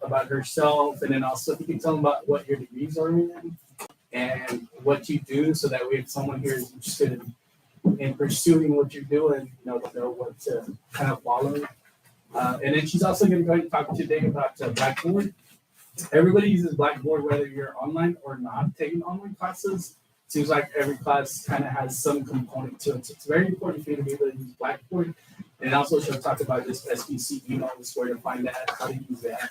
about herself, and then also if you can tell them about what your degrees are in and what you do, so that way if someone here is interested in pursuing what you're doing, they'll know what to kind of follow. And then she's also going to go ahead and talk today about Blackboard. Everybody uses Blackboard, whether you're online or not taking online classes. Seems like every class kind of has some component to it. So it's very important for you to be able to use Blackboard. And also she'll talk about this SPC emails, where to find that, how to use that,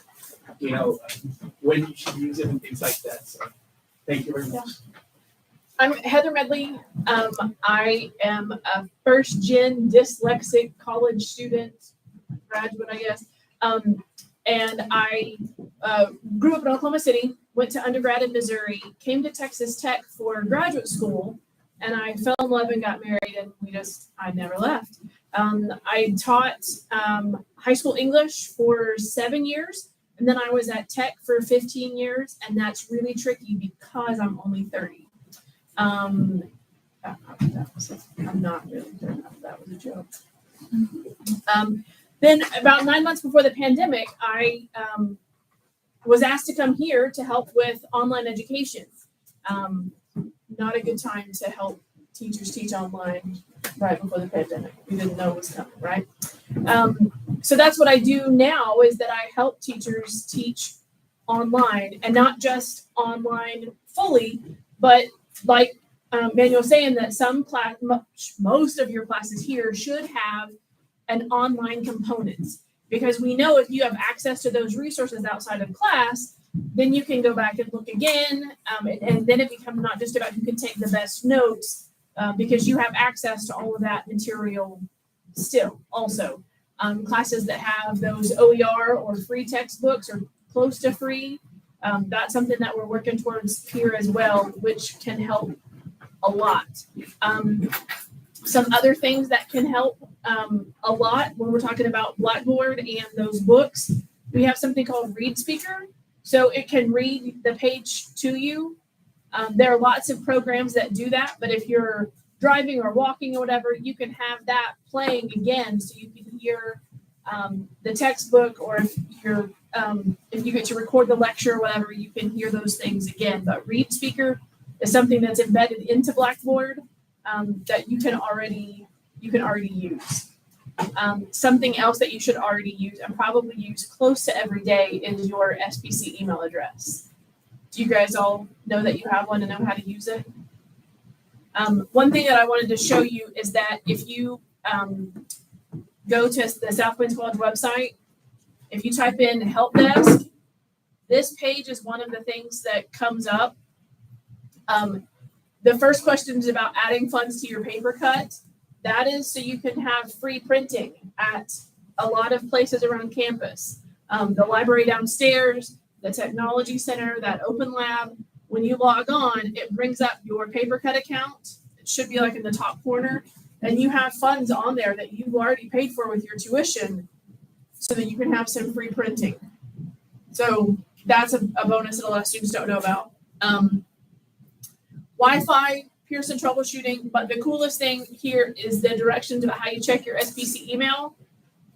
when you should use it and things like that. So thank you very much. I'm Heather Medley. I am a first-gen dyslexic college student, graduate, I guess. And I grew up in Oklahoma City, went to undergrad in Missouri, came to Texas Tech for graduate school, and I fell in love and got married, and I never left. I taught high school English for 7 years, and then I was at Tech for 15 years, and that's really tricky because I'm only 30. I'm not really 30. That was a joke. Then about 9 months before the pandemic, I was asked to come here to help with online education. Not a good time to help teachers teach online right before the pandemic. We didn't know it was coming, right? So that's what I do now, is that I help teachers teach online, and not just online fully, but like Manuel was saying, that most of your classes here should have an online component, because we know if you have access to those resources outside of class, then you can go back and look again, and then it becomes not just about who can take the best notes, because you have access to all of that material still. Also, classes that have those OER or free textbooks or close to free, that's something that we're working towards here as well, which can help a lot. Some other things that can help a lot when we're talking about Blackboard and those books, we have something called Read Speaker. So it can read the page to you. There are lots of programs that do that, but if you're driving or walking or whatever, you can have that playing again, so you can hear the textbook, or if you get to record the lecture or whatever, you can hear those things again. But Read Speaker is something that's embedded into Blackboard that you can already use. Something else that you should already use and probably use close to every day is your SPC email address. Do you guys all know that you have one and know how to use it? One thing that I wanted to show you is that if you go to the South Plains College website, if you type in help desk, this page is one of the things that comes up. The first question is about adding funds to your paper cut. That is so you can have free printing at a lot of places around campus. The library downstairs, the technology center, that open lab. When you log on, it brings up your paper cut account. It should be like in the top corner. And you have funds on there that you've already paid for with your tuition, so that you can have some free printing. So that's a bonus that a lot of students don't know about. Wi-Fi, Pearson troubleshooting, but the coolest thing here is the directions about how you check your SPC email.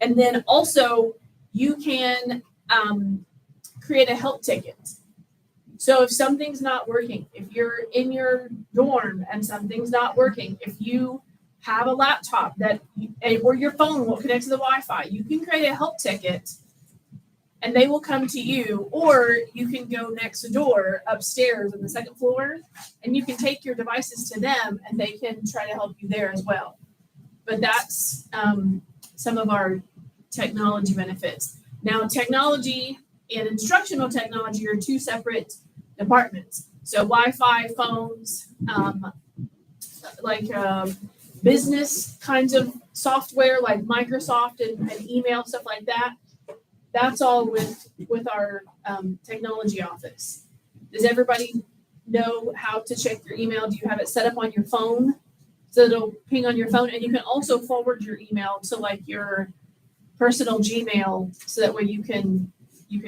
And then also you can create a help ticket. So if something's not working, if you're in your dorm and something's not working, if you have a laptop or your phone won't connect to the Wi-Fi, you can create a help ticket and they will come to you, or you can go next door upstairs on the second floor and you can take your devices to them and they can try to help you there as well. But that's some of our technology benefits. Now, technology and instructional technology are two separate departments. So Wi-Fi, phones, business kinds of software like Microsoft and email, stuff like that. That's all with our technology office. Does everybody know how to check your email? Do you have it set up on your phone so it'll ping on your phone? And you can also forward your email to like your personal Gmail, so that way you can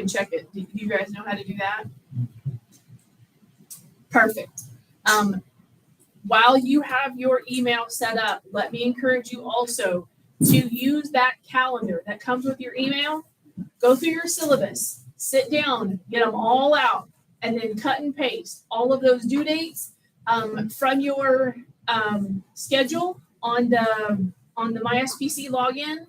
check it. Do you guys know how to do that? Perfect. While you have your email set up, let me encourage you also to use that calendar that comes with your email. Go through your syllabus, sit down, get them all out, and then cut and paste all of those due dates from your schedule on the My SPC login.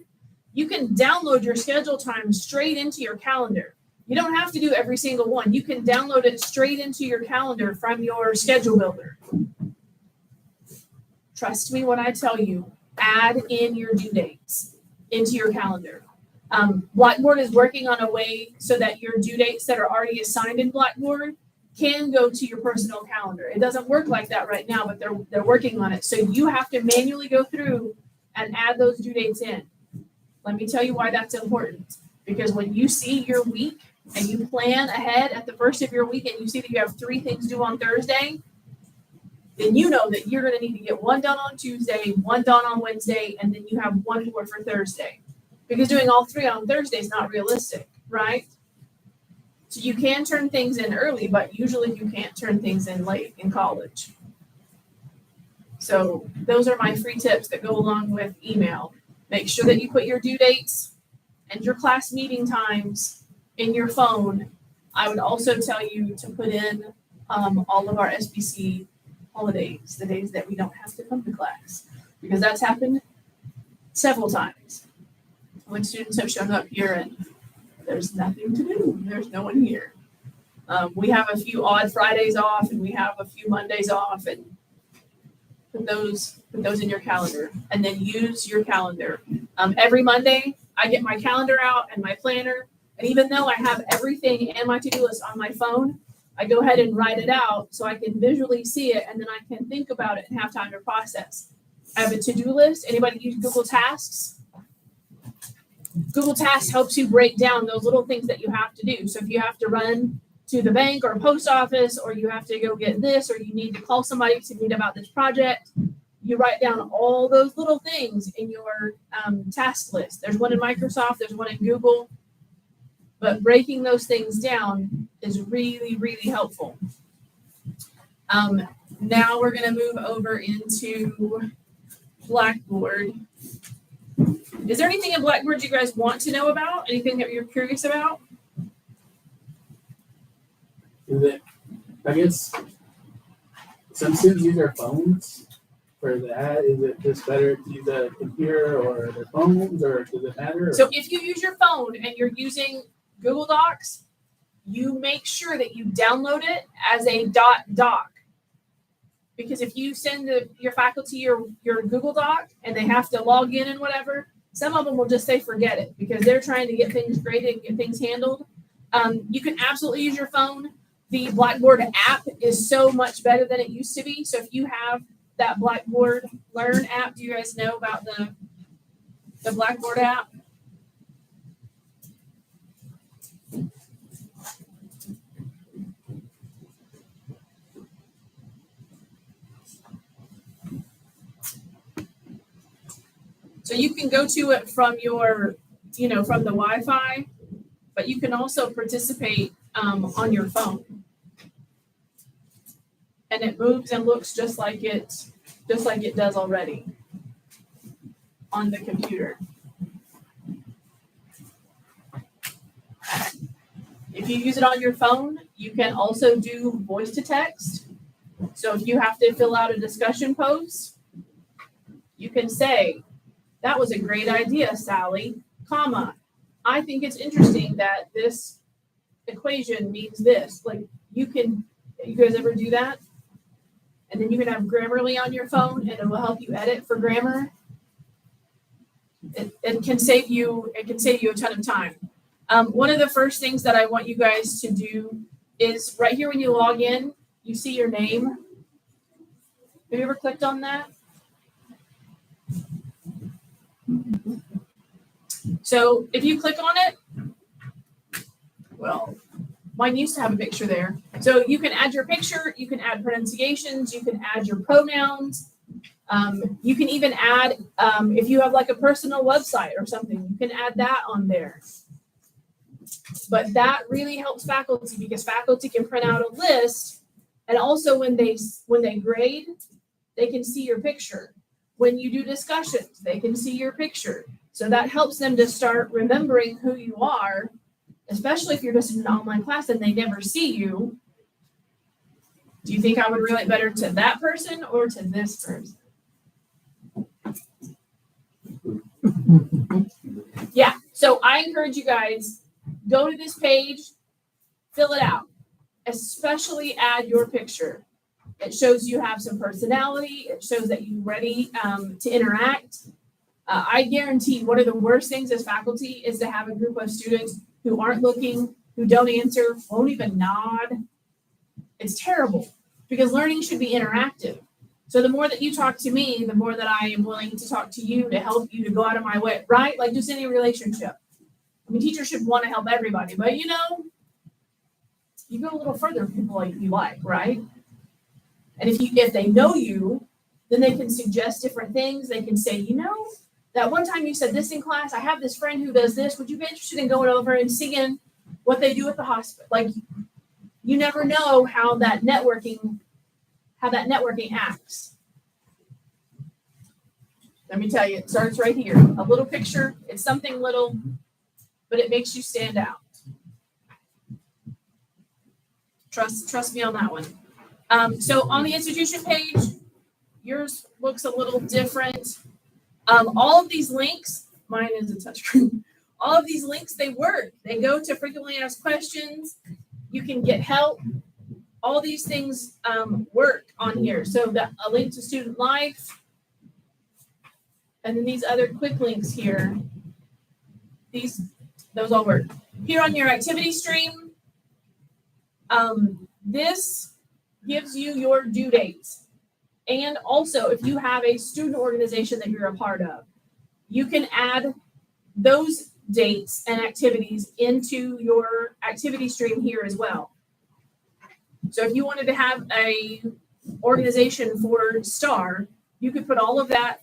You can download your schedule time straight into your calendar. You don't have to do every single one. You can download it straight into your calendar from your schedule builder. Trust me when I tell you, add in your due dates into your calendar. Blackboard is working on a way so that your due dates that are already assigned in Blackboard can go to your personal calendar. It doesn't work like that right now, but they're working on it. So you have to manually go through and add those due dates in. Let me tell you why that's important. Because when you see your week and you plan ahead at the first of your week and you see that you have 3 things due on Thursday, then you know that you're going to need to get 1 done on Tuesday, 1 done on Wednesday, and then you have 1 more for Thursday. Because doing all 3 on Thursday is not realistic, right? So you can turn things in early, but usually you can't turn things in late in college. So those are my free tips that go along with email. Make sure that you put your due dates and your class meeting times in your phone. I would also tell you to put in all of our SPC holidays, the days that we don't have to come to class, because that's happened several times when students have shown up here and there's nothing to do. There's no one here. We have a few odd Fridays off and we have a few Mondays off, and put those in your calendar, and then use your calendar. Every Monday, I get my calendar out and my planner, and even though I have everything and my to-do list on my phone, I go ahead and write it out so I can visually see it, and then I can think about it and have time to process. I have a to-do list. Anybody use Google Tasks? Google Tasks helps you break down those little things that you have to do. So if you have to run to the bank or post office, or you have to go get this, or you need to call somebody to meet about this project, you write down all those little things in your task list. There's one in Microsoft, there's one in Google, but breaking those things down is really, really helpful. Now we're going to move over into Blackboard. Is there anything in Blackboard you guys want to know about? Anything that you're curious about? Is it, I guess some students use their phones for that. Is it just better to use a computer or their phones, or does it matter? So if you use your phone and you're using Google Docs, you make sure that you download it as a .doc. Because if you send your faculty your Google Doc and they have to log in and whatever, some of them will just say forget it because they're trying to get things graded and get things handled. You can absolutely use your phone. The Blackboard app is so much better than it used to be. So if you have that Blackboard Learn app, do you guys know about the Blackboard app? So you can go to it from your, from the Wi-Fi, but you can also participate on your phone. And it moves and looks just like it does already on the computer. If you use it on your phone, you can also do voice to text. So if you have to fill out a discussion post, you can say, "That was a great idea, Sally, comma, I think it's interesting that this equation means this." Like you guys ever do that? And then you can have Grammarly on your phone and it will help you edit for grammar. It can save you a ton of time. One of the first things that I want you guys to do is right here when you log in, you see your name. Have you ever clicked on that? So if you click on it, well, mine used to have a picture there. So you can add your picture, you can add pronunciations, you can add your pronouns. You can even add, if you have like a personal website or something, you can add that on there. But that really helps faculty because faculty can print out a list, and also when they grade, they can see your picture. When you do discussions, they can see your picture. So that helps them to start remembering who you are, especially if you're just in an online class and they never see you. Do you think I would relate better to that person or to this person? Yeah, so I encourage you guys, go to this page, fill it out, especially add your picture. It shows you have some personality. It shows that you're ready to interact. I guarantee one of the worst things as faculty is to have a group of students who aren't looking, who don't answer, won't even nod. It's terrible because learning should be interactive. So the more that you talk to me, the more that I am willing to talk to you to help you to go out of my way, right? Like just any relationship. I mean, teachers should want to help everybody, but you go a little further with people like you like, right? And if they know you, then they can suggest different things. They can say, that one time you said this in class, I have this friend who does this. Would you be interested in going over and seeing what they do at the hospital? Like, you never know how that networking acts. Let me tell you, it starts right here. A little picture, it's something little, but it makes you stand out. Trust me on that one. So on the institution page, yours looks a little different. All of these links, mine is a touchscreen. All of these links, they work. They go to frequently asked questions. You can get help. All these things work on here. So a link to student life, and then these other quick links here. Those all work. Here on your activity stream, this gives you your due dates. And also, if you have a student organization that you're a part of, you can add those dates and activities into your activity stream here as well. So if you wanted to have a organization for STAR, you could put all of that,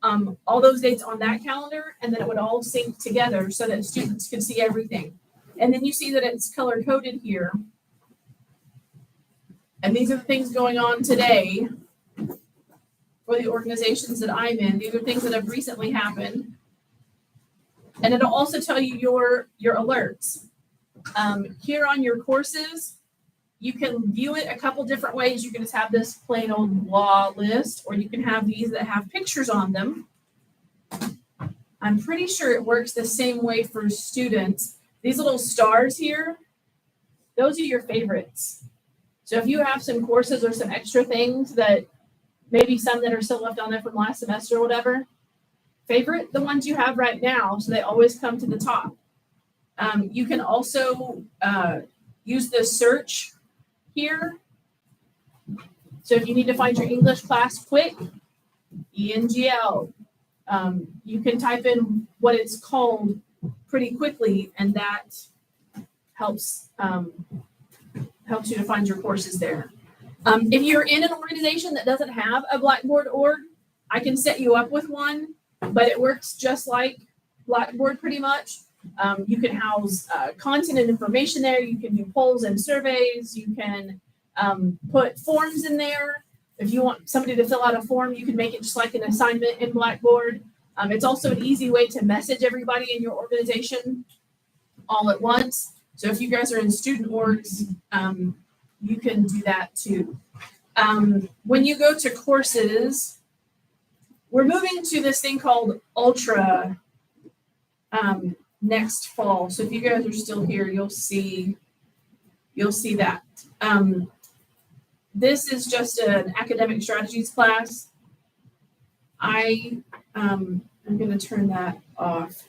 all those dates on that calendar, and then it would all sync together so that students could see everything. And then you see that it's color coded here. And these are the things going on today for the organizations that I'm in. These are things that have recently happened. And it'll also tell you your alerts. Here on your courses, you can view it a couple different ways. You can just have this plain old blah list, or you can have these that have pictures on them. I'm pretty sure it works the same way for students. These little stars here, those are your favorites. So if you have some courses or some extra things that maybe some that are still left on there from last semester or whatever, favorite the ones you have right now so they always come to the top. You can also use the search here. So if you need to find your English class quick, ENGL, you can type in what it's called pretty quickly, and that helps you to find your courses there. If you're in an organization that doesn't have a Blackboard org, I can set you up with one, but it works just like Blackboard pretty much. You can house content and information there. You can do polls and surveys. You can put forms in there. If you want somebody to fill out a form, you can make it just like an assignment in Blackboard. It's also an easy way to message everybody in your organization all at once. So if you guys are in student orgs, you can do that too. When you go to courses, we're moving to this thing called Ultra next fall. So if you guys are still here, you'll see that. This is just an academic strategies class. I'm going to turn that off.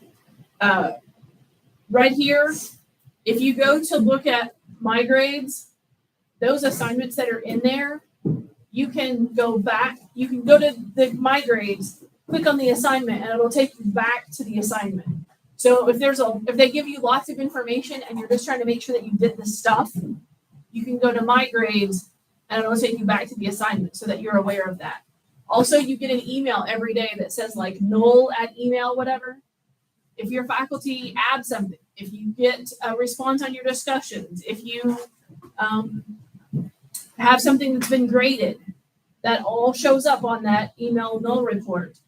Right here, if you go to look at my grades, those assignments that are in there, you can go back. You can go to my grades, click on the assignment, and it'll take you back to the assignment. So if they give you lots of information and you're just trying to make sure that you did the stuff, you can go to my grades and it'll take you back to the assignment so that you're aware of that. Also, you get an email every day that says like null at email, whatever. If your faculty adds something, if you get a response on your discussions, if you have something that's been graded, that all shows up on that email null report.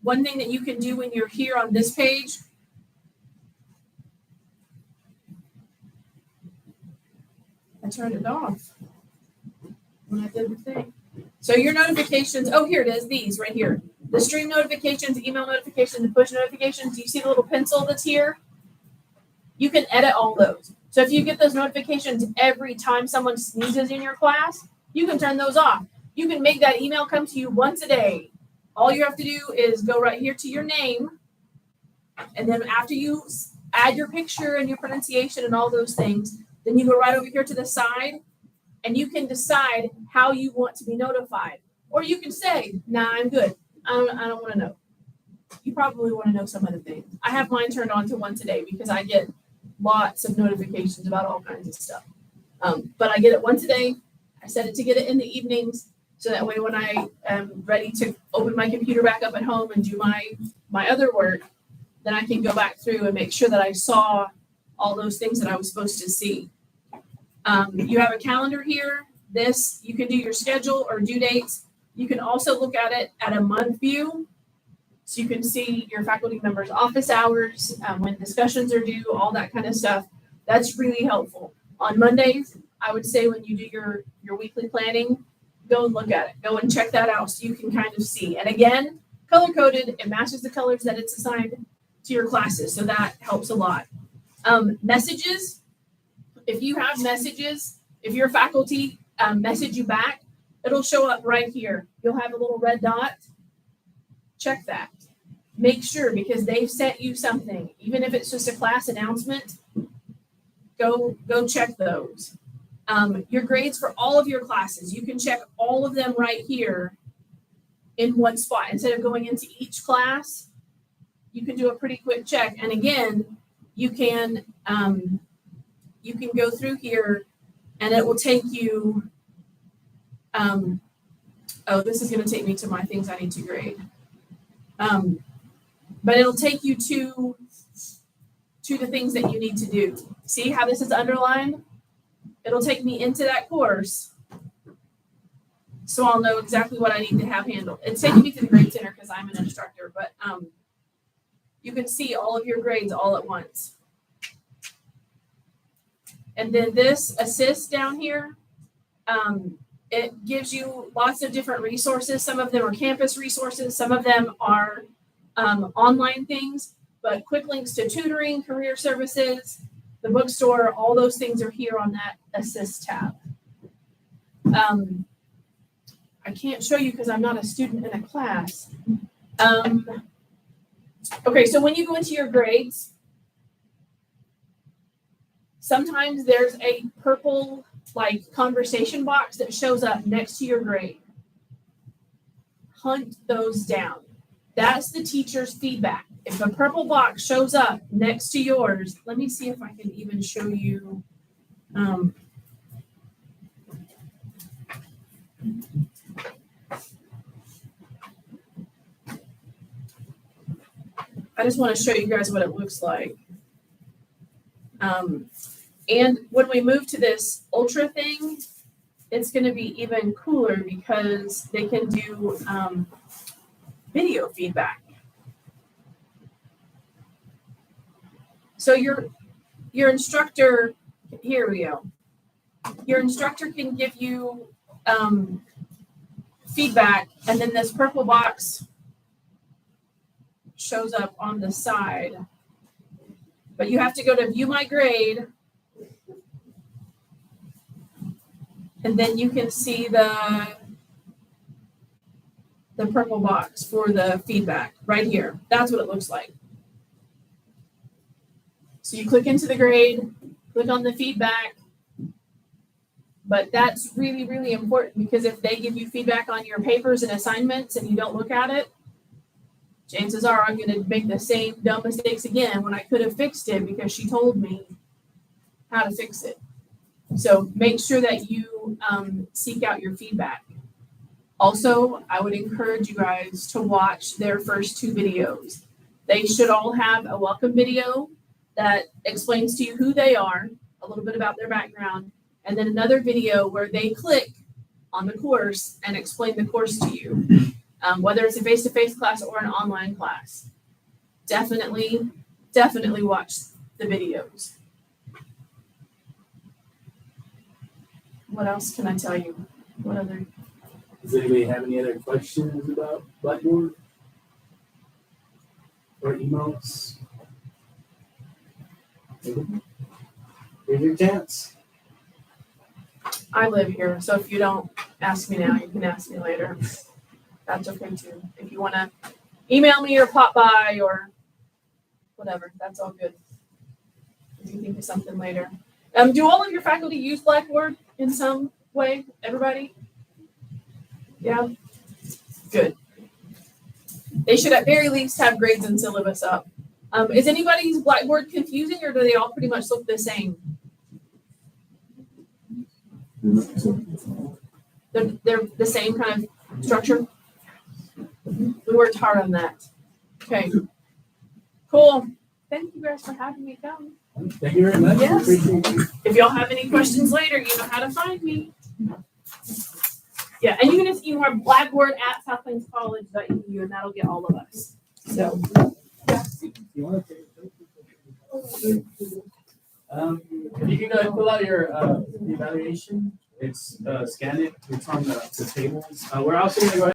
One thing that you can do when you're here on this page turned it off when I did the thing. So your notifications, oh, here it is, these right here. The stream notifications, email notifications, and push notifications. Do you see the little pencil that's here? You can edit all those. So if you get those notifications every time someone sneezes in your class, you can turn those off. You can make that email come to you once a day. All you have to do is go right here to your name. And then after you add your picture and your pronunciation and all those things, then you go right over here to the side and you can decide how you want to be notified. Or you can say, nah, I'm good. I don't want to know. You probably want to know some other things. I have mine turned on to once a day because I get lots of notifications about all kinds of stuff. But I get it once a day. I set it to get it in the evenings. So that way when I am ready to open my computer back up at home and do my other work, then I can go back through and make sure that I saw all those things that I was supposed to see. You have a calendar here. This, you can do your schedule or due dates. You can also look at it at a month view. So you can see your faculty members' office hours, when discussions are due, all that kind of stuff. That's really helpful. On Mondays, I would say when you do your weekly planning, go and look at it. Go and check that out so you can kind of see. And again, color-coded, it matches the colors that it's assigned to your classes. So that helps a lot. Messages, if you have messages, if your faculty message you back, it'll show up right here. You'll have a little red dot. Check that. Make sure, because they've sent you something, even if it's just a class announcement, go check those. Your grades for all of your classes, you can check all of them right here in one spot. Instead of going into each class, you can do a pretty quick check. And again, you can go through here and it will take you, this is going to take me to my things I need to grade. But it'll take you to the things that you need to do. See how this is underlined? It'll take me into that course, so I'll know exactly what I need to have handled. It's taking me to the grade center because I'm an instructor, but you can see all of your grades all at once. And then this assist down here, it gives you lots of different resources. Some of them are campus resources. Some of them are online things, but quick links to tutoring, career services, the bookstore, all those things are here on that assist tab. I can't show you because I'm not a student in a class. Okay, so when you go into your grades, sometimes there's a purple like conversation box that shows up next to your grade. Hunt those down. That's the teacher's feedback. If a purple box shows up next to yours, let me see if I can even show you. I just want to show you guys what it looks like. And when we move to this ultra thing, it's going to be even cooler because they can do video feedback. So your instructor, here we go. Your instructor can give you feedback, and then this purple box shows up on the side. But you have to go to view my grade, and then you can see the purple box for the feedback right here. That's what it looks like. So you click into the grade, click on the feedback, but that's really, really important because if they give you feedback on your papers and assignments and you don't look at it, chances are I'm going to make the same dumb mistakes again when I could have fixed it because she told me how to fix it. So make sure that you seek out your feedback. Also, I would encourage you guys to watch their first two videos. They should all have a welcome video that explains to you who they are, a little bit about their background, and then another video where they click on the course and explain the course to you, whether it's a face-to-face class or an online class. Definitely watch the videos. What else can I tell you? What other? Does anybody have any other questions about Blackboard? Or emails? Here's your chance. I live here, so if you don't ask me now, you can ask me later. That's okay too. If you want to email me or pop by or whatever, that's all good. If you think of something later. Do all of your faculty use Blackboard in some way? Everybody? Yeah? Good. They should at very least have grades and syllabus up. Is anybody's Blackboard confusing or do they all pretty much look the same? They're the same kind of structure? We worked hard on that. Okay. Cool. Thank you guys for having me come. Thank you very much. Yes. Appreciate you. If y'all have any questions later, you know how to find me. Yeah, and you can just email blackboard@southplains.college.edu and that'll get all of us. So, yeah. You want to take if you can fill out your evaluation, it's scan it. It's on the tables. We're also going to go ahead